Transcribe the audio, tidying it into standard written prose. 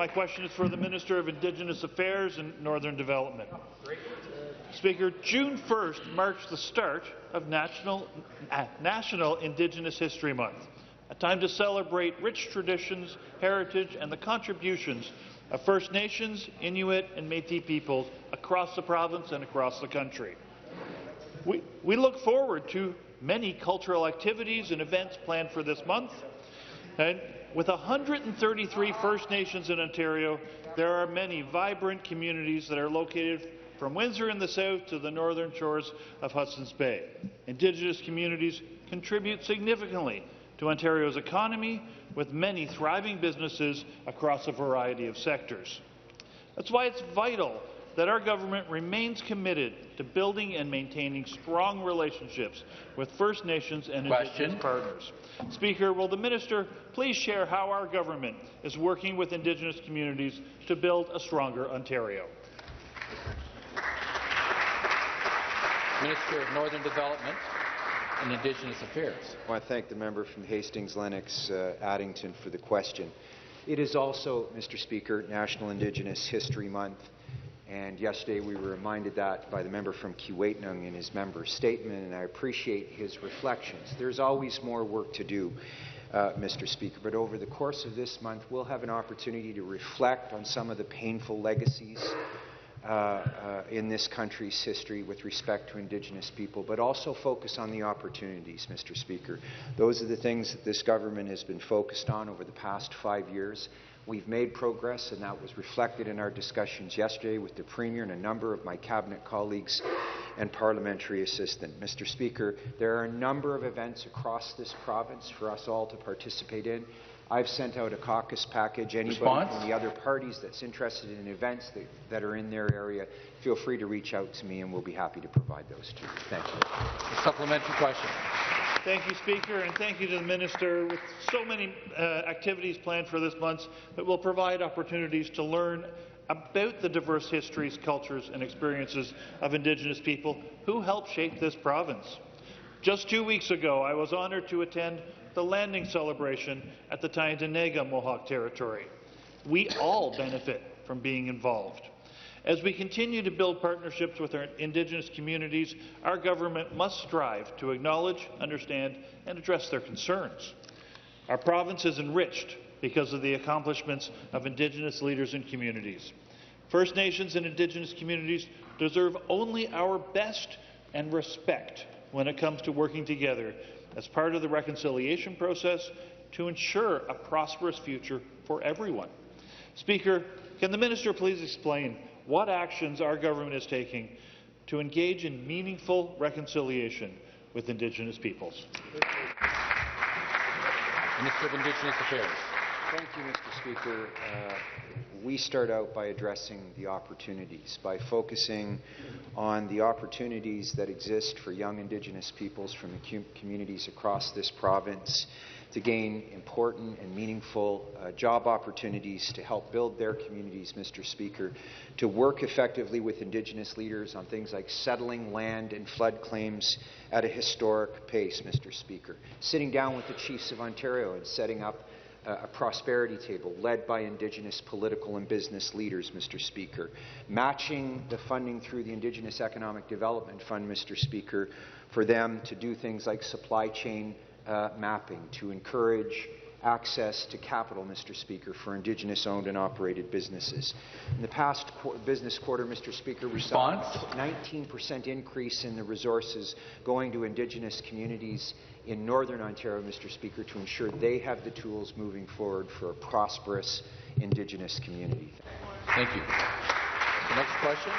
My question is for the Minister of Indigenous Affairs and Northern Development. Speaker, June 1st marks the start of National Indigenous History Month, a time to celebrate rich traditions, heritage, and the contributions of First Nations, Inuit, and Métis peoples across the province and across the country. We look forward to many cultural activities and events planned for this month. And with 133 First Nations in Ontario, there are many vibrant communities that are located from Windsor in the south to the northern shores of Hudson's Bay. Indigenous communities contribute significantly to Ontario's economy, with many thriving businesses across a variety of sectors. That's why it's vital that our government remains committed to building and maintaining strong relationships with First Nations and Indigenous partners. Speaker, will the minister please share how our government is working with Indigenous communities to build a stronger Ontario? Minister of Northern Development and Indigenous Affairs. I want to thank the member from Hastings-Lennox, Addington, for the question. It is also, Mr. Speaker, National Indigenous History Month. And yesterday we were reminded that by the member from Keewatin in his member statement, and I appreciate his reflections. There's always more work to do, Mr. Speaker, but over the course of this month we'll have an opportunity to reflect on some of the painful legacies in this country's history with respect to Indigenous people, but also focus on the opportunities, Mr. Speaker. Those are the things that this government has been focused on over the past 5 years. We've made progress, and that was reflected in our discussions yesterday with the Premier and a number of my Cabinet colleagues and parliamentary assistant. Mr. Speaker, there are a number of events across this province for us all to participate in. I've sent out a caucus package. Anybody from the other parties that's interested in events that are in their area, feel free to reach out to me and we'll be happy to provide those to you. Thank you. A supplementary question. Thank you, Speaker, and thank you to the Minister. With so many activities planned for this month that will provide opportunities to learn about the diverse histories, cultures and experiences of Indigenous people who helped shape this province. Just 2 weeks ago, I was honoured to attend the landing celebration at the Tyendinaga Mohawk Territory. We all benefit from being involved. As we continue to build partnerships with our Indigenous communities, our government must strive to acknowledge, understand, and address their concerns. Our province is enriched because of the accomplishments of Indigenous leaders and communities. First Nations and Indigenous communities deserve only our best and respect when it comes to working together as part of the reconciliation process to ensure a prosperous future for everyone. Speaker, can the Minister please explain what actions our government is taking to engage in meaningful reconciliation with Indigenous peoples? Minister of Indigenous Affairs. Thank you, Mr. Speaker. We start out by addressing the opportunities, by focusing on the opportunities that exist for young Indigenous peoples from the communities across this province to gain important and meaningful job opportunities to help build their communities, Mr. Speaker, to work effectively with Indigenous leaders on things like settling land and flood claims at a historic pace, Mr. Speaker, sitting down with the Chiefs of Ontario and setting up a prosperity table led by Indigenous political and business leaders, Mr. Speaker, matching the funding through the Indigenous Economic Development Fund, Mr. Speaker, for them to do things like supply chain mapping, to encourage access to capital, Mr. Speaker, for Indigenous-owned and operated businesses. In the past business quarter, Mr. Speaker, we saw a 19% increase in the resources going to Indigenous communities in Northern Ontario, Mr. Speaker, to ensure they have the tools moving forward for a prosperous Indigenous community. Thank you. The next question.